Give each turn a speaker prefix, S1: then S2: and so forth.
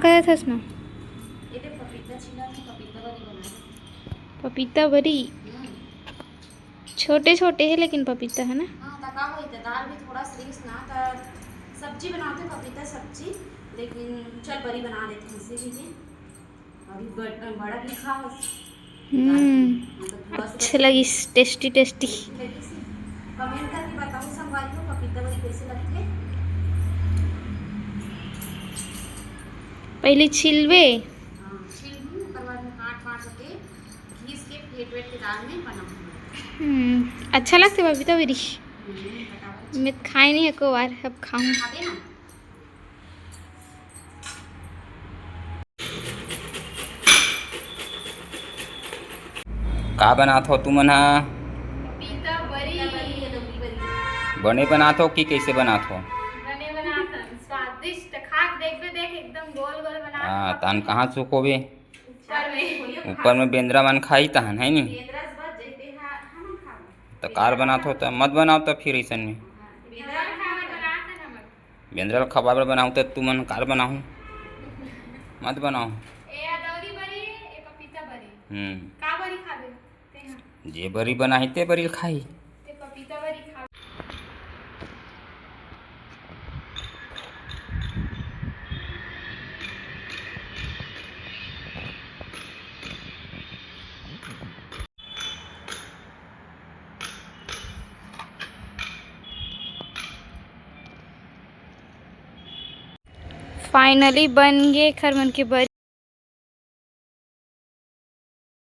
S1: कहा था इसमें?
S2: ये देख पपीता छिला है, पपीता वाली बना
S1: पपीता बरी छोटे छोटे है लेकिन पपीता है ना।
S2: हाँ तका हुई था दाल भी थोड़ा सीरियस ना था। सब्जी बनाते पपीता सब्जी, लेकिन चल बड़ी बना देते हैं इसे भी। अभी बड़ा भी खा बस मतलब थोड़ा सा
S1: अच्छे लगी, टेस्टी टेस्टी।
S2: लगी सी। कमेंट करके बताओ संगवारी को पपीता वाली कैसे लगते।
S1: पहले छिलवे।
S2: हाँ छील दूँ ओकर बाद में काट काट के घीस के फेट वेट के दाल में बनाऊँ।
S1: अच्छा लगता है पपीता बरी।
S2: बताओ
S1: मैं खाई नहीं एको बार, अब खाऊं।
S2: खाते ना।
S3: का बनात हो तू मन हा?
S1: पपीता बरी
S3: बने बनात हो कि कैसे बनात हो?
S1: बने बनाता स्वादिष्ट, खा के देख एकदम गोल गोल बना।
S3: हाँ तहन कहाँ सुखोबे?
S1: ऊपर में
S3: ऊपर में बेंद्रा मन खाई तहन है नी।
S2: बेदरस बस जैते हा हम खाओ
S3: तो कार बनात हो तो मत बनाओ तो फिर ऐसा में
S2: बेदरा
S3: बेंद्रा खबा बर बनाऊ तो तू मन कार बनाऊ मत बनाओ।
S1: ए अदौरी बरी, ए पपीता बरी।
S3: हम्म,
S1: का बरी खाबे तेहा?
S3: जे बरी बनाही ते बरी खाई।
S1: ते पपीता बरी खा। फाइनली बन गए खरमन के बरी।